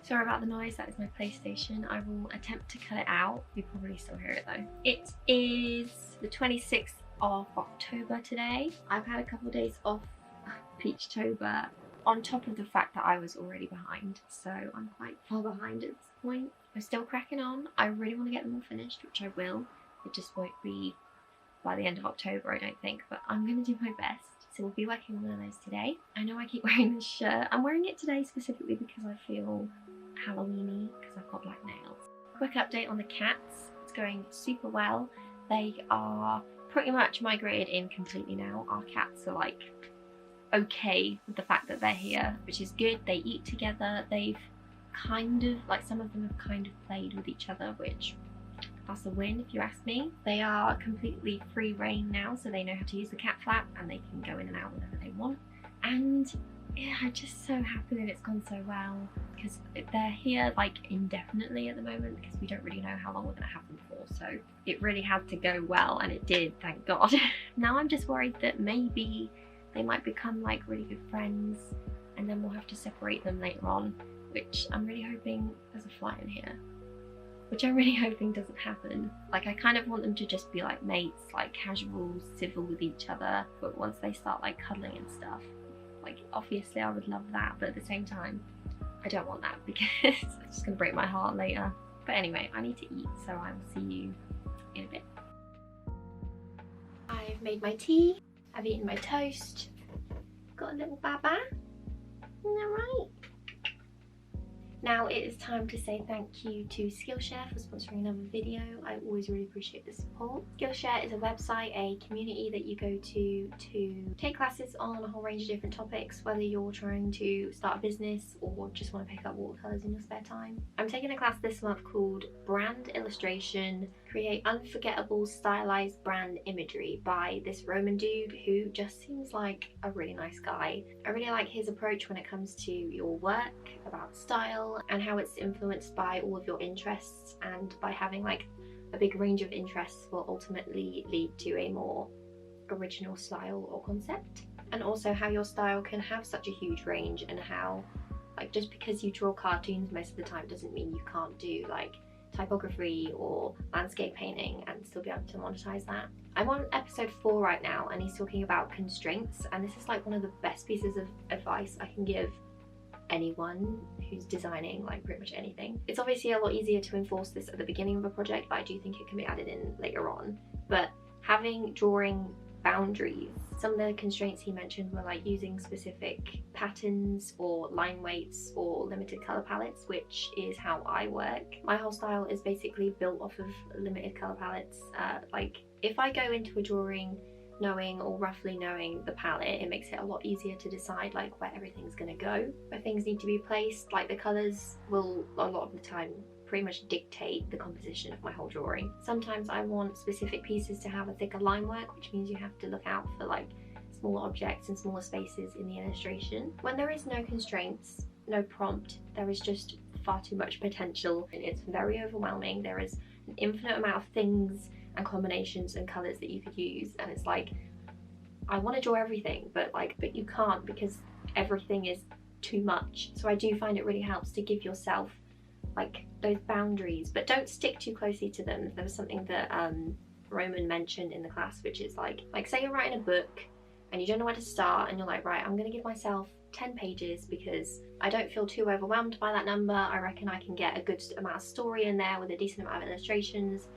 Sorry about the noise, that is my PlayStation. I will attempt to cut it out. You probably still hear it though. It is the 26th of October today. I've had a couple of days off peachtober on top of the fact that I was already behind. So I'm quite far behind at this point. I'm still cracking on. I really want to get them all finished, which I will. It just won't be by the end of October, I don't think, but I'm going to do my best. So we'll be working on one of those today. I know I keep wearing this shirt. I'm wearing it today specifically because I feel Halloween-y because I've got black nails. Quick update on the cats. It's going super well. They are pretty much migrated in completely now. Our cats are like okay with the fact that they're here, which is good. They eat together. They've kind of, like, some of them have kind of played with each other, which that's a win if you ask me. They are completely free reign now, so they know how to use the cat flap and they can go in and out whenever they want. And yeah, I'm just so happy that it's gone so well, because they're here like indefinitely at the moment because we don't really know how long we're going to have them for, so it really had to go well, and it did, thank God. Now I'm just worried that maybe they might become like really good friends and then we'll have to separate them later on, which I'm really hoping there's a fly in here. Which I'm really hoping doesn't happen. Like, I kind of want them to just be like mates, like casual, civil with each other, but once they start like cuddling and stuff, like obviously I would love that, but at the same time I don't want that because it's just gonna break my heart later. But anyway, I need to eat, so I will see you in a bit. I've made my tea, I've eaten my toast, got a little baba. Isn't that right? Now it is time to say thank you to Skillshare for sponsoring another video. I always really appreciate the support. Skillshare is a website, a community that you go to take classes on a whole range of different topics, whether you're trying to start a business or just want to pick up watercolours in your spare time. I'm taking a class this month called Brand Illustration, Create Unforgettable Stylized Brand Imagery by this Roman dude who just seems like a really nice guy. I really like his approach when it comes to your work, about style, and how it's influenced by all of your interests, and by having like a big range of interests will ultimately lead to a more original style or concept. And also how your style can have such a huge range, and how like just because you draw cartoons most of the time doesn't mean you can't do like typography or landscape painting and still be able to monetize that. I'm on episode 4 right now, and he's talking about constraints, and this is like one of the best pieces of advice I can give anyone who's designing like pretty much anything. It's obviously a lot easier to enforce this at the beginning of a project, but I do think it can be added in later on. But having drawing boundaries, some of the constraints he mentioned were like using specific patterns or line weights or limited color palettes, which is how I work. My whole style is basically built off of limited color palettes. Like if I go into a drawing knowing or roughly knowing the palette, it makes it a lot easier to decide like where everything's gonna go, where things need to be placed. Like the colors will a lot of the time pretty much dictate the composition of my whole drawing. Sometimes I want specific pieces to have a thicker line work, which means you have to look out for like smaller objects and smaller spaces in the illustration. When there is no constraints, no prompt, there is just far too much potential, and it's very overwhelming. There is an infinite amount of things and combinations and colours that you could use, and it's like I want to draw everything, but you can't because everything is too much. So I do find it really helps to give yourself like those boundaries, but don't stick too closely to them. There was something that Roman mentioned in the class, which is like say you're writing a book and you don't know where to start, and you're like, right, I'm gonna give myself 10 pages because I don't feel too overwhelmed by that number. I reckon I can get a good amount of story in there with a decent amount of illustrations.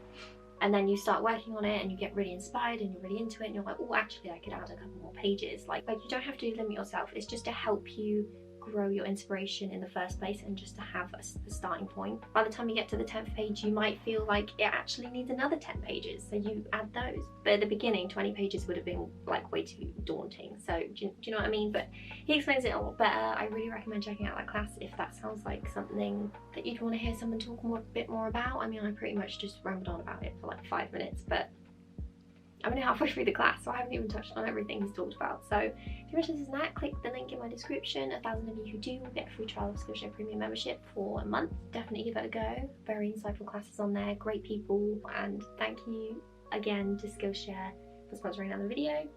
And then you start working on it and you get really inspired and you're really into it and you're like, oh, actually I could add a couple more pages. Like you don't have to limit yourself. It's just to help you grow your inspiration in the first place and just to have a starting point. By the time you get to the 10th page, you might feel like it actually needs another 10 pages, so you add those. But at the beginning, 20 pages would have been like way too daunting. So do you know what I mean? But he explains it a lot better. I really recommend checking out that class if that sounds like something that you'd want to hear someone talk a bit more about. I mean, I pretty much just rambled on about it for like 5 minutes, but I'm only halfway through the class, so I haven't even touched on everything he's talked about. So if you're interested in that, click the link in my description. 1,000 of you who do will get a free trial of Skillshare Premium membership for a month. Definitely give it a go. Very insightful classes on there, great people, and thank you again to Skillshare for sponsoring another video.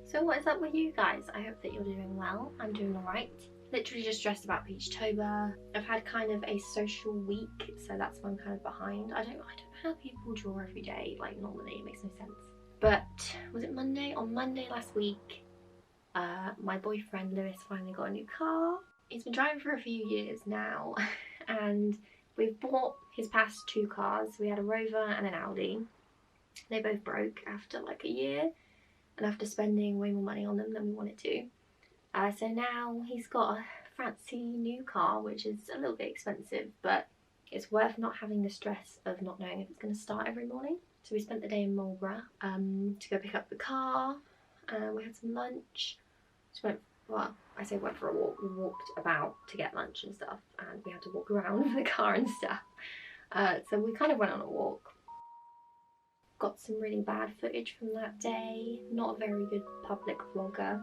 So what is up with you guys? I hope that you're doing well. I'm doing alright. Literally just stressed about peachtober. I've had kind of a social week, so that's why I'm kind of behind. I don't know how people draw every day, like normally, it makes no sense. But was it Monday? On Monday last week, my boyfriend Lewis finally got a new car. He's been driving for a few years now, and we've bought his past 2 cars. We had a Rover and an Audi. They both broke after like a year, and after spending way more money on them than we wanted to. So now he's got a fancy new car, which is a little bit expensive, but it's worth not having the stress of not knowing if it's going to start every morning. So we spent the day in Marlborough to go pick up the car. We had some lunch. Just went, well, I say went for a walk. We walked about to get lunch and stuff, and we had to walk around with the car and stuff. So we kind of went on a walk. Got some really bad footage from that day. Not a very good public vlogger.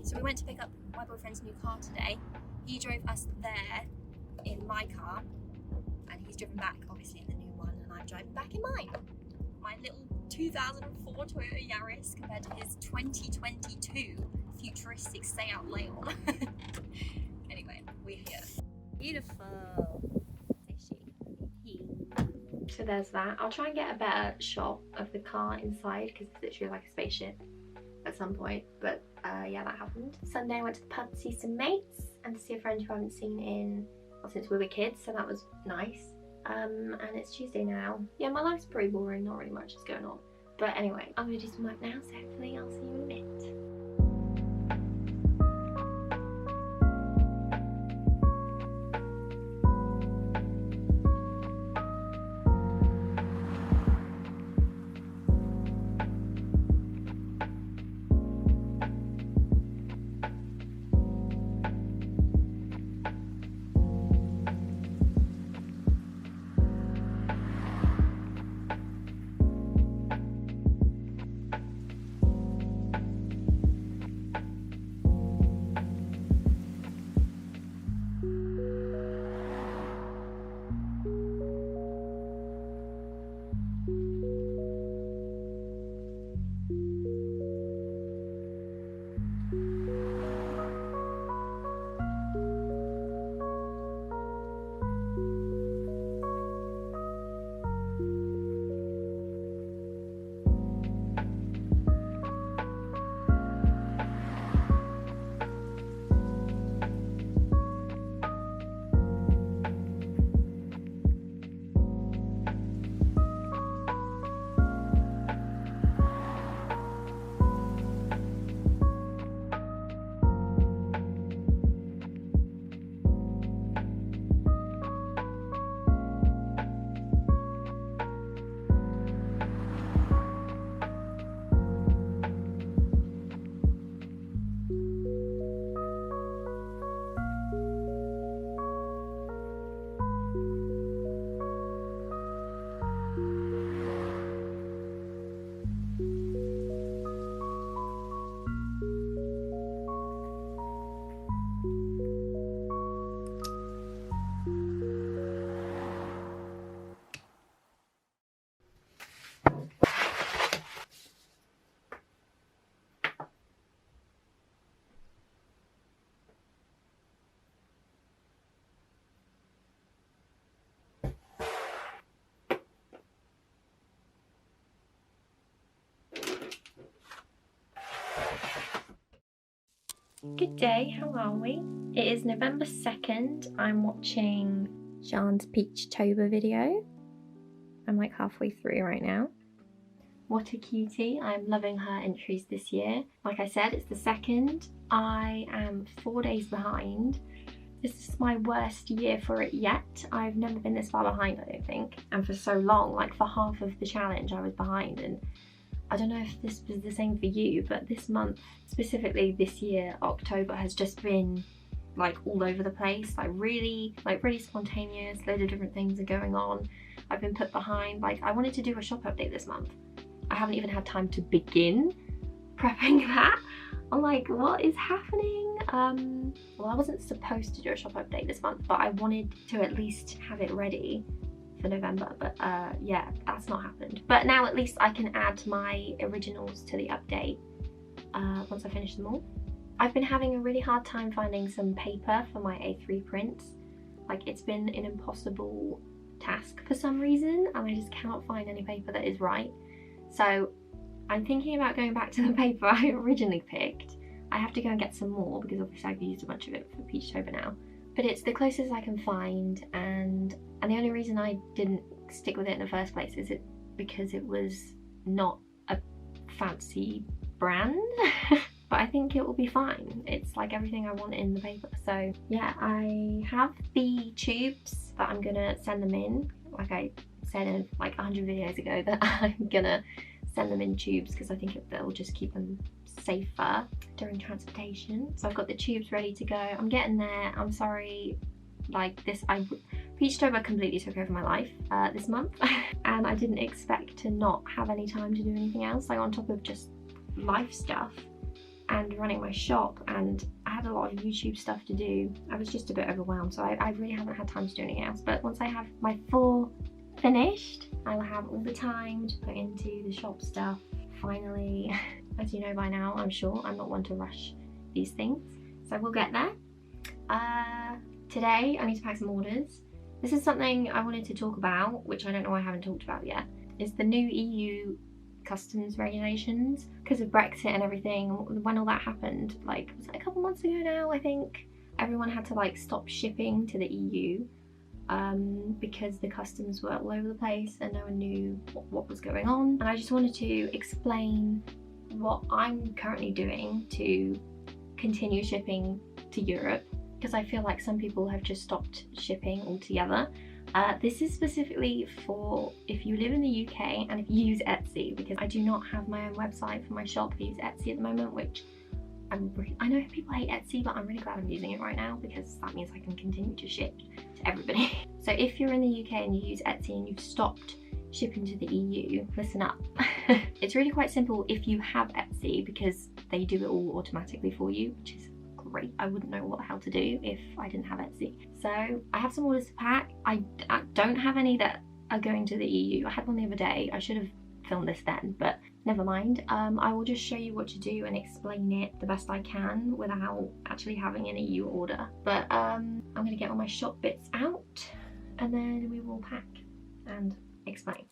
So we went to pick up my boyfriend's new car today. He drove us there in my car, and he's driven back obviously in the new one, and I'm driving back in mine. My little 2004 Toyota Yaris compared to his 2022 futuristic stay out Leon. Anyway, we're here. Beautiful. So there's that. I'll try and get a better shot of the car inside because it's literally like a spaceship at some point. But yeah, that happened. Sunday I went to the pub to see some mates and to see a friend who I haven't seen since we were kids, so that was nice. And it's Tuesday now. Yeah, my life's pretty boring, not really much is going on. But anyway, I'm gonna do some work now, so hopefully I'll see you in a bit. Good day, how are we? It is November 2nd. I'm watching Sean's peachtober video. I'm like halfway through right now. What a cutie. I'm loving her entries this year. Like I said, it's the 2nd. I am 4 days behind. This is my worst year for it yet. I've never been this far behind, I don't think. And for so long, like for half of the challenge I was behind, and I don't know if this was the same for you, but this month, specifically this year, October, has just been like all over the place, like really spontaneous. Loads of different things are going on. I've been put behind. Like I wanted to do a shop update this month. I haven't even had time to begin prepping that. I'm like, what is happening? Well, I wasn't supposed to do a shop update this month, but I wanted to at least have it ready for November, but yeah, that's not happened. But now at least I can add my originals to the update once I finish them all. I've been having a really hard time finding some paper for my A3 prints. Like it's been an impossible task for some reason, and I just cannot find any paper that is right. So I'm thinking about going back to the paper I originally picked. I have to go and get some more because obviously I've used a bunch of it for peachtober now. But it's the closest I can find, and the only reason I didn't stick with it in the first place is because it was not a fancy brand. But I think it will be fine. It's like everything I want in the paper. So yeah, I have the tubes that I'm gonna send them in. Like I said in like 100 videos ago that I'm gonna send them in tubes because I think that will just keep them safer during transportation. So I've got the tubes ready to go. I'm getting there. I'm sorry, like this, peachtober completely took over my life this month, and I didn't expect to not have any time to do anything else, like on top of just life stuff and running my shop, and I had a lot of YouTube stuff to do. I was just a bit overwhelmed, so I really haven't had time to do anything else. But once I have my 4 finished, I will have all the time to put into the shop stuff finally. As you know by now, I'm sure, I'm not one to rush these things, so we'll get there. Today I need to pack some orders. This is something I wanted to talk about, which I don't know I haven't talked about yet. It's the new EU customs regulations because of Brexit and everything. When all that happened, like was it a couple months ago now, I think, everyone had to like stop shipping to the EU because the customs were all over the place and no one knew what was going on. And I just wanted to explain what I'm currently doing to continue shipping to Europe, because I feel like some people have just stopped shipping altogether. This is specifically for if you live in the UK and if you use Etsy, because I do not have my own website for my shop. I use Etsy at the moment, which I know people hate Etsy, but I'm really glad I'm using it right now because that means I can continue to ship to everybody. So if you're in the UK and you use Etsy and you've stopped shipping to the EU, listen up. It's really quite simple if you have Etsy because they do it all automatically for you, which is great. I wouldn't know what the hell to do if I didn't have Etsy. So I have some orders to pack. I don't have any that are going to the EU. I had one the other day. I should have filmed this then, but never mind. I will just show you what to do and explain it the best I can without actually having an EU order. But I'm gonna get all my shop bits out and then we will pack and explain.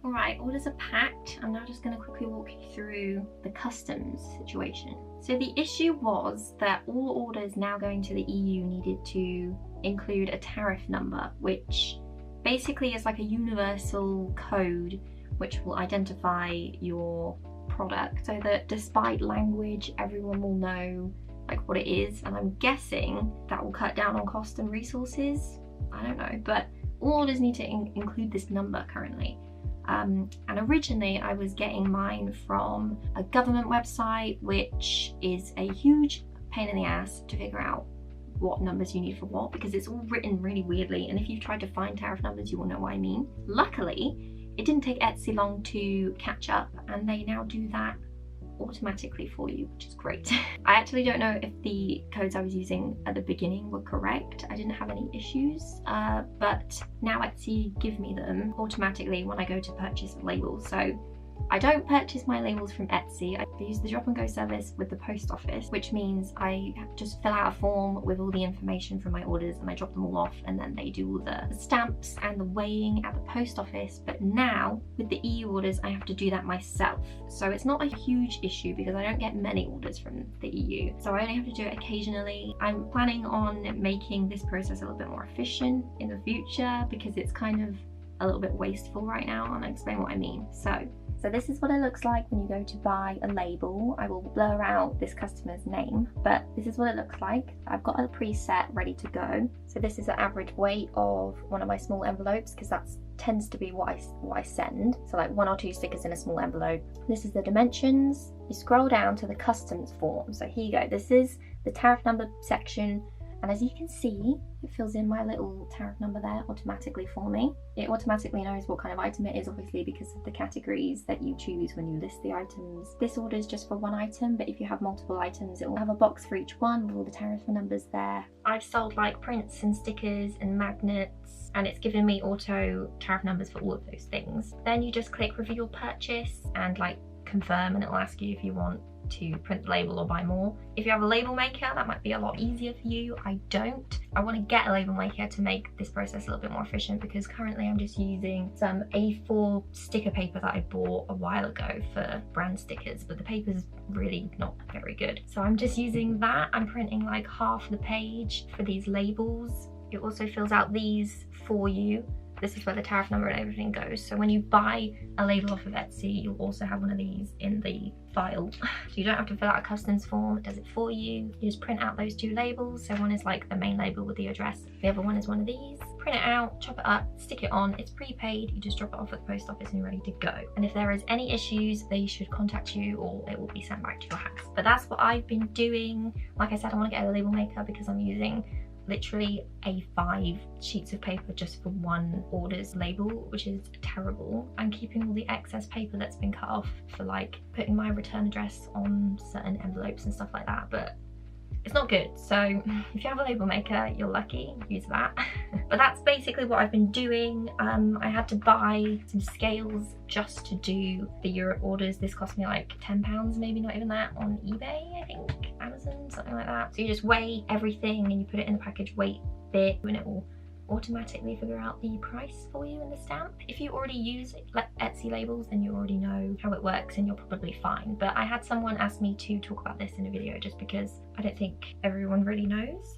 Alright, orders are packed. I'm now just going to quickly walk you through the customs situation. So the issue was that all orders now going to the EU needed to include a tariff number, which basically is like a universal code which will identify your product so that despite language, everyone will know like what it is. And I'm guessing that will cut down on cost and resources. I don't know, but all orders need to include this number currently. And originally I was getting mine from a government website, which is a huge pain in the ass to figure out what numbers you need for what, because it's all written really weirdly, and if you've tried to find tariff numbers you will know what I mean. Luckily, it didn't take Etsy long to catch up, and they now do that automatically for you, which is great. I actually don't know if the codes I was using at the beginning were correct. I didn't have any issues, but now Etsy give me them automatically when I go to purchase labels. So I don't purchase my labels from Etsy. I use the drop and go service with the post office, which means I just fill out a form with all the information from my orders and I drop them all off, and then they do all the stamps and the weighing at the post office. But now with the EU orders, I have to do that myself. So it's not a huge issue because I don't get many orders from the EU. So I only have to do it occasionally. I'm planning on making this process a little bit more efficient in the future because it's kind of a little bit wasteful right now, and I'll explain what I mean. So this is what it looks like when you go to buy a label. I will blur out this customer's name, but this is what it looks like. I've got a preset ready to go. So this is the average weight of one of my small envelopes, because that tends to be what I send. So like 1 or 2 stickers in a small envelope. This is the dimensions. You scroll down to the customs form. So here you go. This is the tariff number section. And as you can see, it fills in my little tariff number there automatically for me. It automatically knows what kind of item it is, obviously, because of the categories that you choose when you list the items. This order is just for one item, but if you have multiple items, it will have a box for each one with all the tariff numbers there. I've sold like prints and stickers and magnets, and it's given me auto tariff numbers for all of those things. Then you just click review your purchase and like confirm, and it'll ask you if you want to print the label or buy more. If you have a label maker, that might be a lot easier for you. I don't. I want to get a label maker to make this process a little bit more efficient, because currently I'm just using some A4 sticker paper that I bought a while ago for brand stickers, but the paper's really not very good. So I'm just using that. I'm printing like half the page for these labels. It also fills out these for you. This is where the tariff number and everything goes. So when you buy a label off of Etsy, you'll also have one of these in the file. So you don't have to fill out a customs form, it does it for you. You just print out those 2 labels. So one is like the main label with the address. The other one is one of these. Print it out, chop it up, stick it on. It's prepaid. You just drop it off at the post office and you're ready to go. And if there is any issues, they should contact you or it will be sent back to your house. But that's what I've been doing. Like I said, I want to get a label maker because I'm using literally A5 sheets of paper just for one order's label, which is terrible. I'm keeping all the excess paper that's been cut off for like putting my return address on certain envelopes and stuff like that, but it's not good. So if you have a label maker, you're lucky, use that. But that's basically what I've been doing. I had to buy some scales just to do the Europe orders. This cost me like £10, maybe not even that, on eBay, I think, Amazon, something like that. So you just weigh everything and you put it in the package weight bit, and it will automatically figure out the price for you and the stamp. If you already use Etsy labels, then you already know how it works and you're probably fine. But I had someone ask me to talk about this in a video just because I don't think everyone really knows.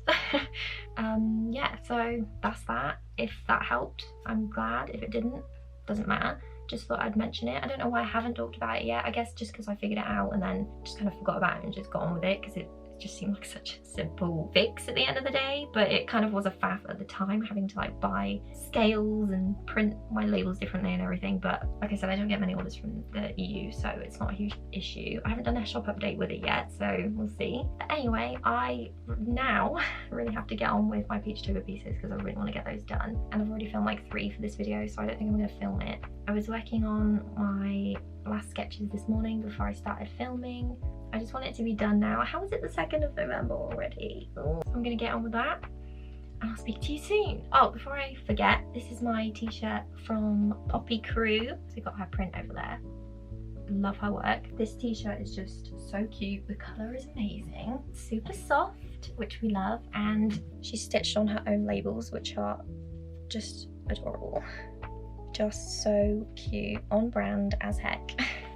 Yeah, so that's that. If that helped, I'm glad. If it didn't, doesn't matter. Just thought I'd mention it. I don't know why I haven't talked about it yet. I guess just because I figured it out and then just kind of forgot about it and just got on with it, because it just seemed like such a simple fix at the end of the day, but it kind of was a faff at the time, having to like buy scales and print my labels differently and everything. But like I said, I don't get many orders from the EU, so it's not a huge issue. I haven't done a shop update with it yet, so we'll see. But anyway, I now really have to get on with my peachtober pieces because I really want to get those done, and I've already filmed like 3 for this video, so I don't think I'm going to film it. I was working on my last sketches this morning before I started filming. I just want it to be done now. How is it the 2nd of November already? So I'm gonna get on with that and I'll speak to you soon. Oh, before I forget, this is my t-shirt from Poppy Crew. So we got her print over there. Love her work. This t-shirt is just so cute. The colour is amazing. Super soft, which we love. And she stitched on her own labels, which are just adorable. Just so cute, on brand as heck.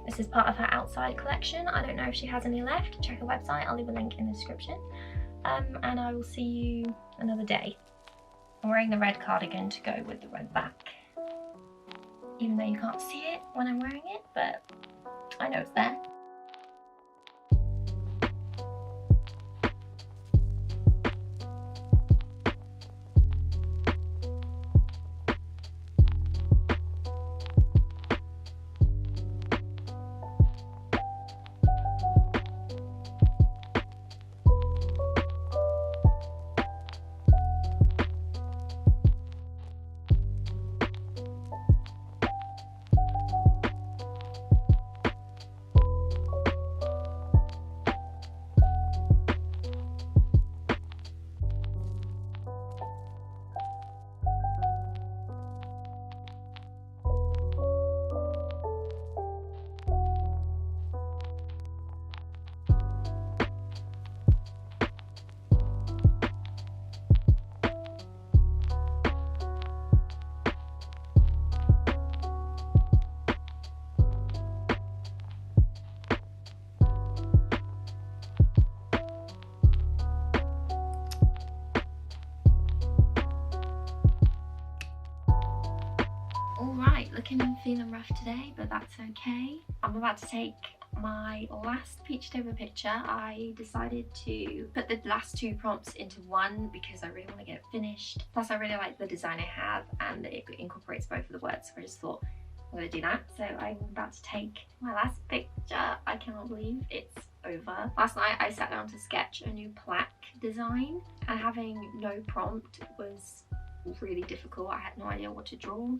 This is part of her outside collection. I don't know if she has any left. Check her website, I'll leave a link in the description. And I will see you another day. I'm wearing the red cardigan to go with the red back. Even though you can't see it when I'm wearing it, but I know it's there. Alright, looking and feeling rough today, but that's okay. I'm about to take my last peachtober picture. I decided to put the last two prompts into one because I really want to get it finished. Plus I really like the design I have and it incorporates both of the words, so I just thought I'm going to do that. So I'm about to take my last picture. I cannot believe it's over. Last night I sat down to sketch a new plaque design and having no prompt was really difficult. I had no idea what to draw.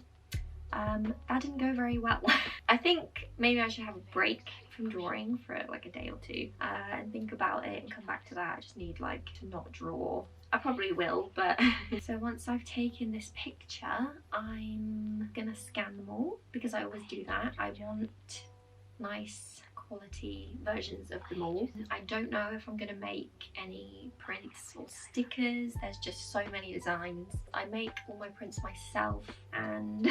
That didn't go very well. I think maybe I should have a break from drawing for like a day or two and think about it and come back to that. I just need like to not draw. I probably will, but so once I've taken this picture, I'm gonna scan them all because I always do that. I want nice quality versions of them all. I don't know if I'm gonna make any prints or stickers. There's just so many designs. I make all my prints myself and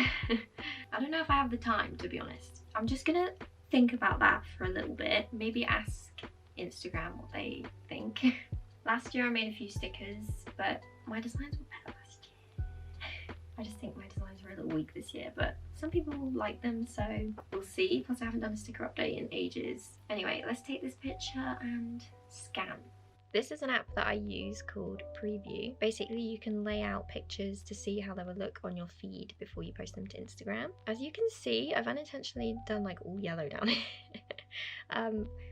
I don't know if I have the time, to be honest. I'm just gonna think about that for a little bit. Maybe ask Instagram what they think. Last year I made a few stickers, but my designs were better last year. I just think my designs were a little weak this year, but some people like them, so we'll see. Plus I haven't done a sticker update in ages. Anyway, let's take this picture and scan. This is an app that I use called Preview. Basically, you can lay out pictures to see how they will look on your feed before you post them to Instagram. As you can see, I've unintentionally done like all yellow down here.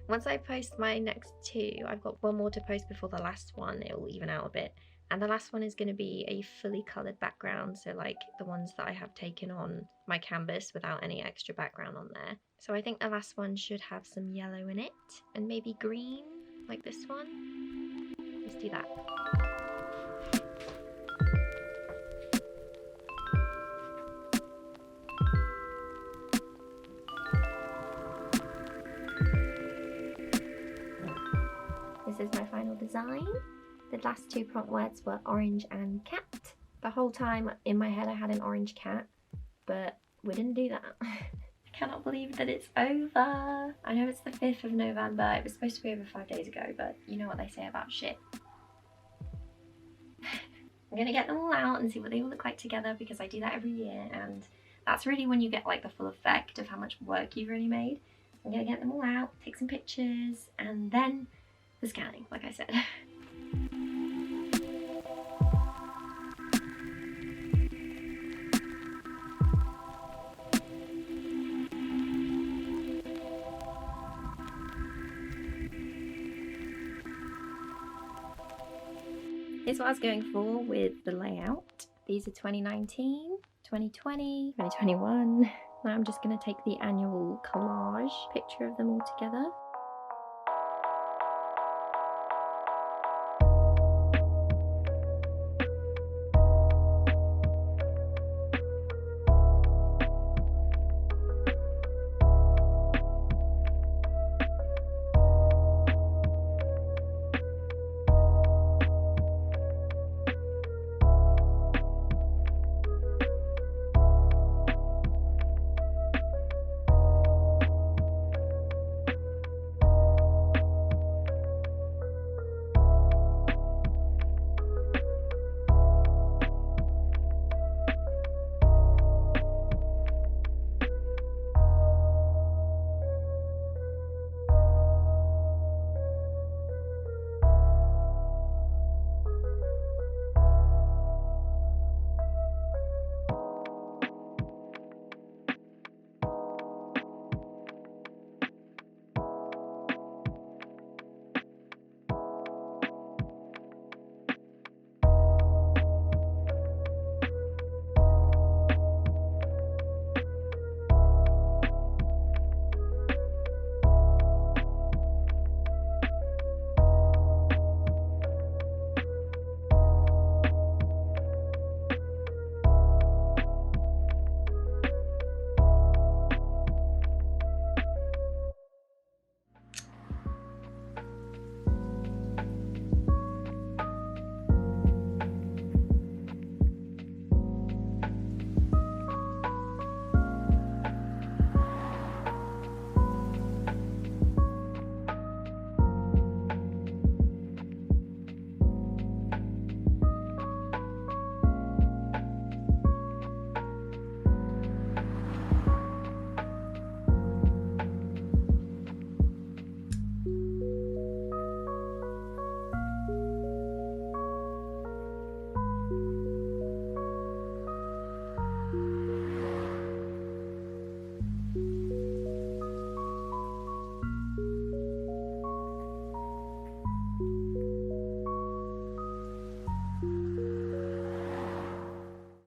Once I post my next two, I've got one more to post before the last one. It will even out a bit. And the last one is going to be a fully coloured background, so like the ones that I have taken on my canvas without any extra background on there. So I think the last one should have some yellow in it, and maybe green, like this one. Let's do that. This is my final design. The last two prompt words were orange and cat. The whole time in my head I had an orange cat, but we didn't do that. I cannot believe that it's over. I know it's the 5th of November. It was supposed to be over 5 days ago, but you know what they say about shit. I'm gonna get them all out and see what they all look like together because I do that every year, and that's really when you get like the full effect of how much work you've really made. I'm gonna get them all out, take some pictures, and then the scanning, like I said. Here's what I was going for with the layout. These are 2019, 2020, 2021. Now I'm just going to take the annual collage picture of them all together.